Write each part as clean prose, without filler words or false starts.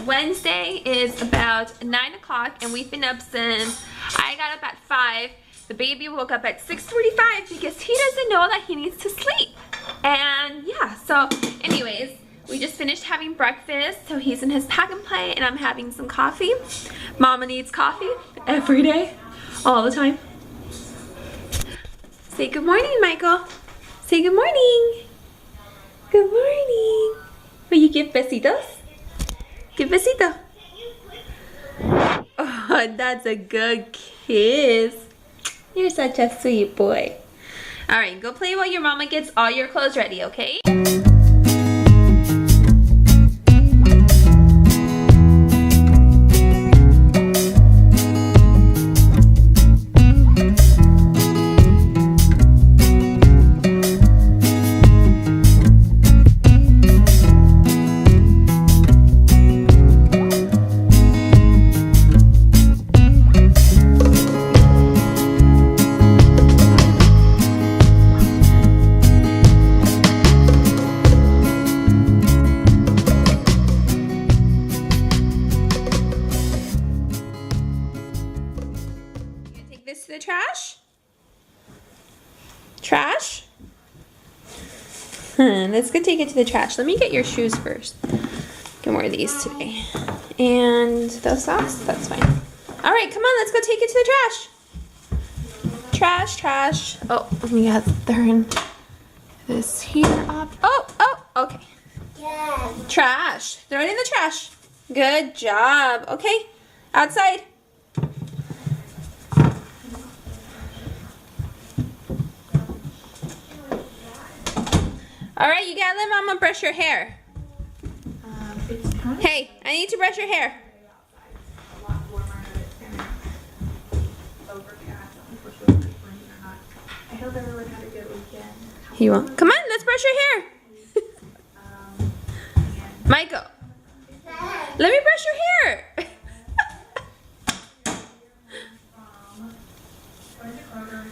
Wednesday. It's about 9 o'clock and we've been up since I got up at 5. The baby woke up at 6:45 because he doesn't know that he needs to sleep. And yeah, so anyways, we just finished having breakfast. So he's in his pack and play and I'm having some coffee. Mama needs coffee every day, all the time. Say good morning, Michael. Say good morning. Good morning. Will you give besitos? Give besito. Oh, that's a good kiss. You're such a sweet boy. All right, go play while your mama gets all your clothes ready, okay? This to the trash? Trash? Let's go take it to the trash. Let me get your shoes first. Can wear these today. And those socks? That's fine. Alright, come on, let's go take it to the trash. Trash, trash. Oh, we got to turn this here off. Oh, okay. Yeah. Trash. Throw it in the trash. Good job. Okay, outside. Alright, you gotta let Mama brush your hair. Hey, I need to brush your hair. You won't. Come on, let's brush your hair. Michael, let me brush your hair.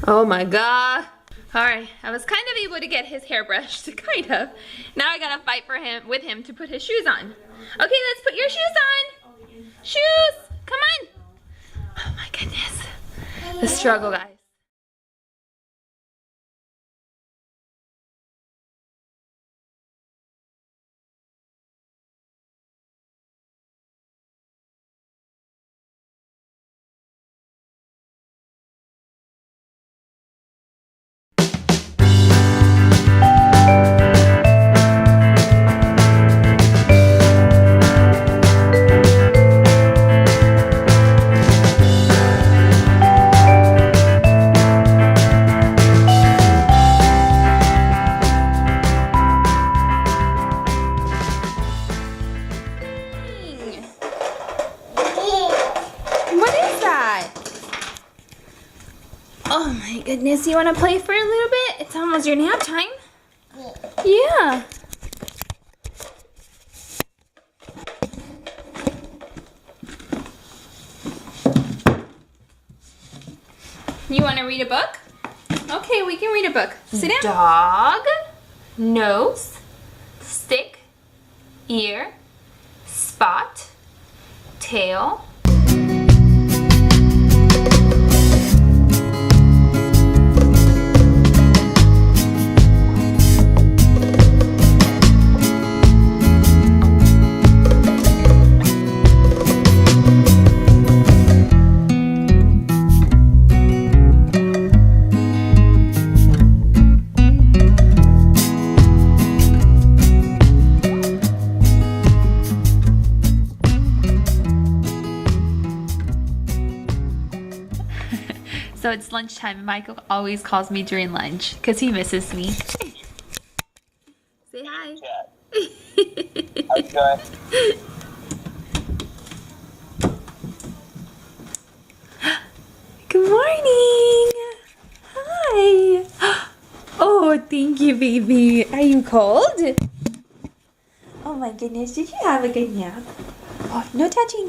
Oh my God. Alright, I was kind of able to get his hair brushed, kind of. Now I gotta fight with him to put his shoes on. Okay, let's put your shoes on. Shoes, come on. Oh my goodness. The struggle, guys. Oh my goodness, you want to play for a little bit? It's almost your nap time. Yeah. You want to read a book? Okay, we can read a book. Sit down. Dog, nose, stick, ear, spot, tail. So it's lunchtime and Michael always calls me during lunch because he misses me. Say hi. How's it going? Good morning. Hi. Oh, thank you, baby. Are you cold? Oh my goodness, did you have a good nap? Oh, no touching,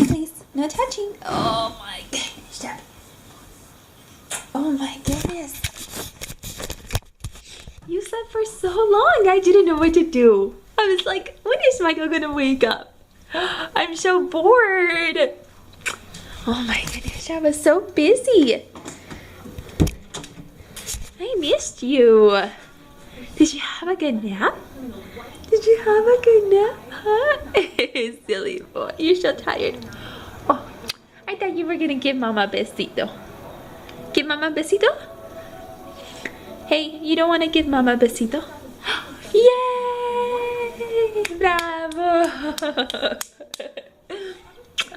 please. No touching. Oh my goodness. Oh my goodness. You slept for so long. I didn't know what to do. I was like, when is Michael gonna wake up? I'm so bored. Oh my goodness, I was so busy. I missed you. Did you have a good nap? Did you have a good nap, huh? Silly boy, you're so tired. Oh, I thought you were gonna give Mama a besito. Give Mama a besito? Hey, you don't wanna give Mama a besito? Yay! Bravo!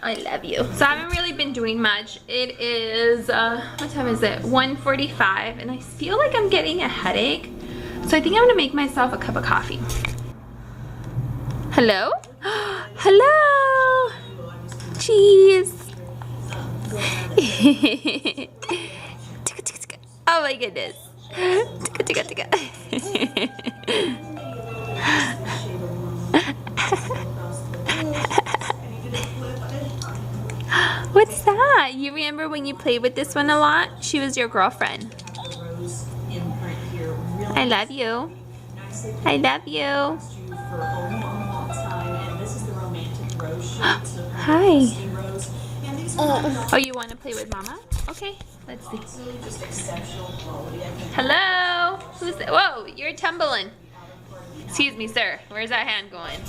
I love you. So I haven't really been doing much. It is, what time is it? 1:45, and I feel like I'm getting a headache. So I think I'm gonna make myself a cup of coffee. Hello? Hello! Cheese! Oh my goodness. What's that? You remember when you played with this one a lot? She was your girlfriend. I love you. I love you. Hi. Oh, you want to play with Mama? Okay, let's see. Hello? Who's that? Whoa, you're tumbling. Excuse me, sir. Where's that hand going?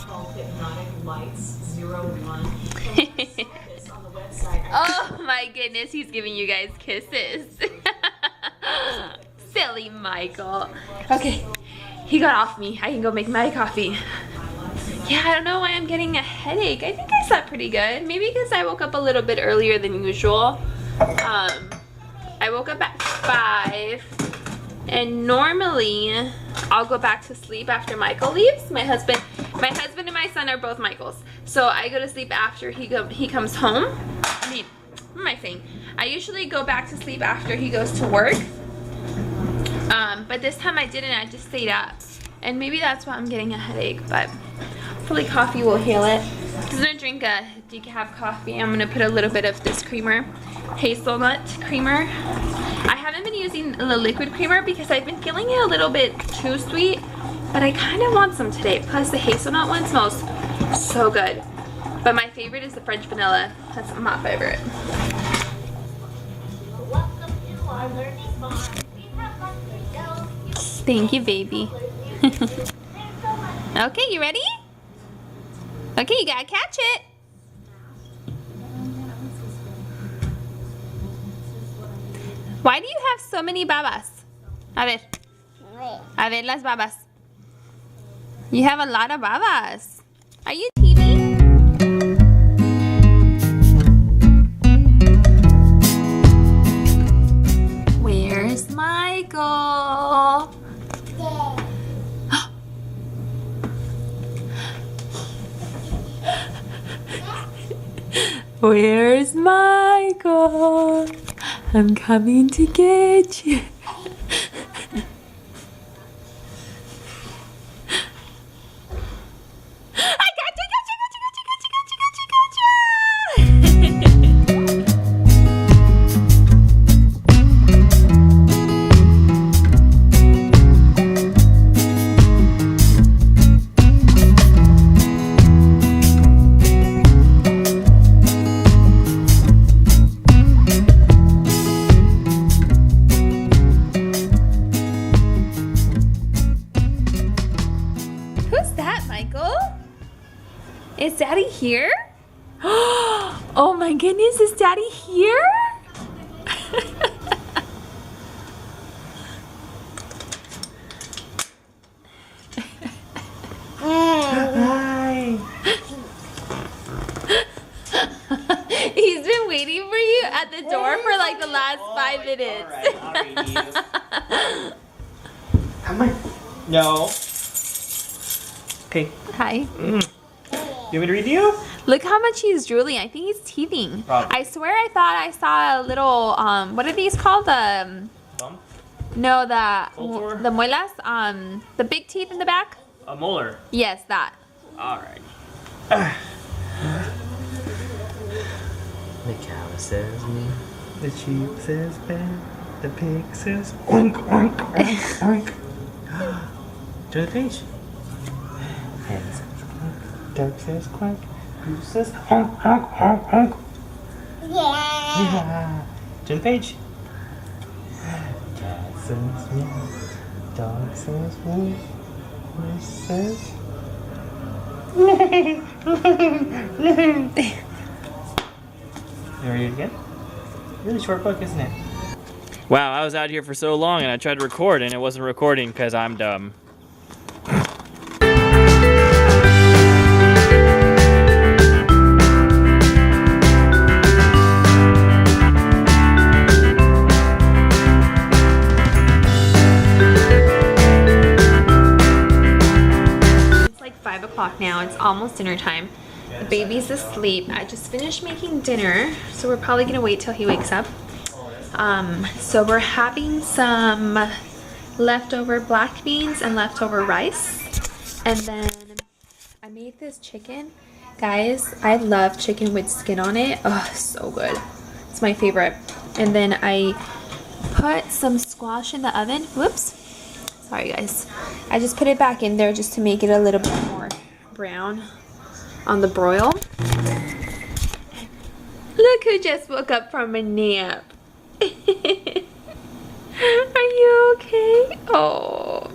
Oh my goodness, he's giving you guys kisses. Silly Michael. Okay, he got off me. I can go make my coffee. Yeah, I don't know why I'm getting a headache. I think I slept pretty good. Maybe because I woke up a little bit earlier than usual. I woke up at 5, and normally I'll go back to sleep after Michael leaves. My husband and my son are both Michael's. So I go to sleep after he comes home. I mean, what am I saying? I usually go back to sleep after he goes to work. But this time I didn't. I just stayed up. And maybe that's why I'm getting a headache, but hopefully coffee will heal it. I'm gonna drink a decaf coffee. I'm gonna put a little bit of this creamer, hazelnut creamer. I haven't been using the liquid creamer because I've been feeling it a little bit too sweet, but I kind of want some today. Plus the hazelnut one smells so good. But my favorite is the French vanilla. That's my favorite. Thank you, baby. Okay, you ready? Okay, you gotta catch it. Why do you have so many babas? A ver las babas. You have a lot of babas. Are you teething? Where's Michael? Where's Michael? I'm coming to get you. Is Daddy here? Oh my goodness, is Daddy here? Hi. He's been waiting for you at the door for like the last 5 minutes. Alright, come on. No. Okay. Hi. You want me to read you? Look how much he's drooling. I think he's teething. Probably. I swear I thought I saw a little, what are these called? Bump? No, the Fultor? the muelas, the big teeth in the back. A molar. Yes, that. Alright. The cow says me. The sheep says bad. The pig says oink, oink, oink, oink. To the page. Hen says quack. Duck says quack. Who says honk, honk, honk, honk? Yeah. Turn page. Cat says meow. Dog says woof. Horse says. You ready again? Really short book, isn't it? Wow, I was out here for so long and I tried to record and it wasn't recording because I'm dumb. It's like 5 o'clock now. It's almost dinner time. The baby's asleep. I just finished making dinner, so we're probably gonna wait till he wakes up. So we're having some leftover black beans and leftover rice. And then I made this chicken. Guys, I love chicken with skin on it. Oh, so good. It's my favorite. And then I put some squash in the oven. Whoops. Sorry, guys. I just put it back in there just to make it a little bit more brown on the broil. Look who just woke up from a nap. Are you okay? Oh,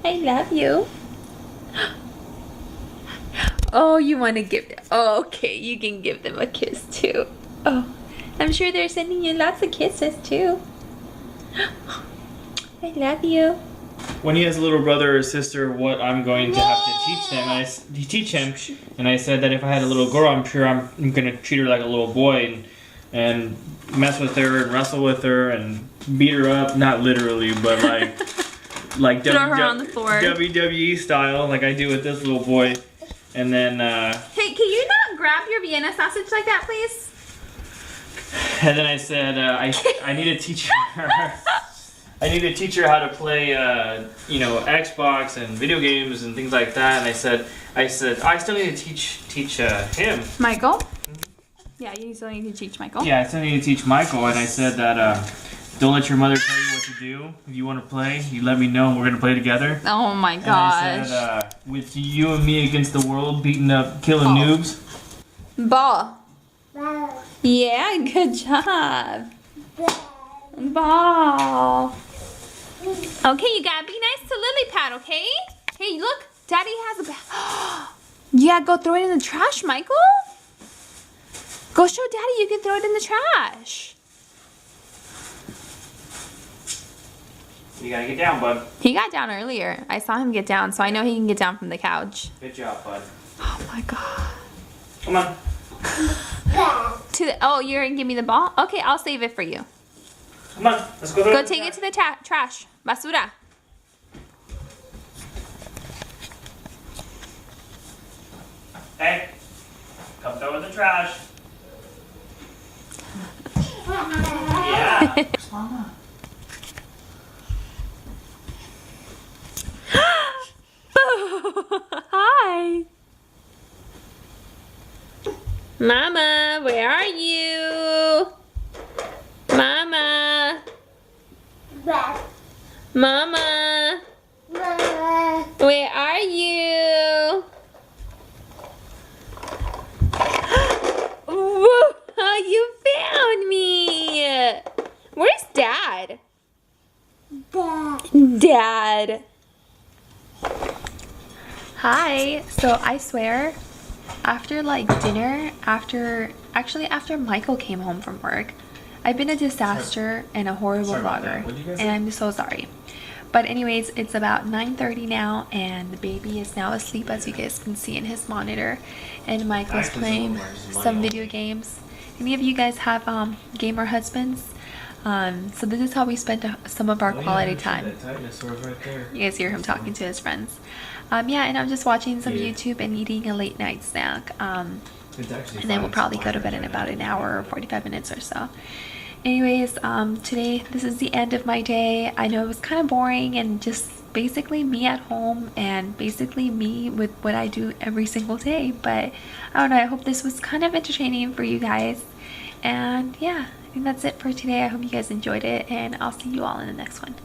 I love you. Oh, you want to give them? Oh, okay, you can give them a kiss too. Oh, I'm sure they're sending you lots of kisses too. I love you. When he has a little brother or sister, what I'm going to have to teach him, and I said that if I had a little girl, I'm sure I'm going to treat her like a little boy and mess with her and wrestle with her and beat her up, not literally, but like throw her on the floor, WWE style, like I do with this little boy. And then hey, can you not grab your Vienna sausage like that, please? And then I said I need to teach her. I need to teach her how to play, you know, Xbox and video games and things like that. And I said I still need to teach him. Michael? Yeah, you still need to teach Michael. Yeah, I still need to teach Michael. And I said that don't let your mother tell you what to do. If you want to play, you let me know and we're going to play together. Oh my gosh. And I said, with you and me against the world, beating up, killing noobs. Ball. Yeah, good job. Ball. Okay, you gotta be nice to Lily Pad, okay? Hey, look, Daddy has a bag. Yeah, go throw it in the trash, Michael. Go show Daddy you can throw it in the trash. You gotta get down, bud. He got down earlier. I saw him get down, so I know he can get down from the couch. Good job, bud. Oh my god. Come on. Oh, you're gonna give me the ball? Okay, I'll save it for you. Come on, let's go. Go take it to the trash. Basura. Hey, come throw in the trash. Yeah. Where's Mama? Hi. Mama, where are you? Mama. Mama. Where are you? Whoa, you found me. Where's Dad? Dad. Hi. So I swear, after like dinner, after Michael came home from work, I've been a disaster and a horrible vlogger, and I'm so sorry. But anyways, it's about 9:30 now, and the baby is now asleep, as you guys can see in his monitor, and Michael's playing some video games. Any of you guys have gamer husbands? So this is how we spend some of our quality time. You guys hear him talking to his friends. Yeah, and I'm just watching some YouTube and eating a late night snack. And then we'll probably go to bed in about an hour or 45 minutes or so. Anyways, today, this is the end of my day. I know it was kind of boring and just basically me at home and basically me with what I do every single day. But I don't know, I hope this was kind of entertaining for you guys. And yeah, I think that's it for today. I hope you guys enjoyed it, and I'll see you all in the next one.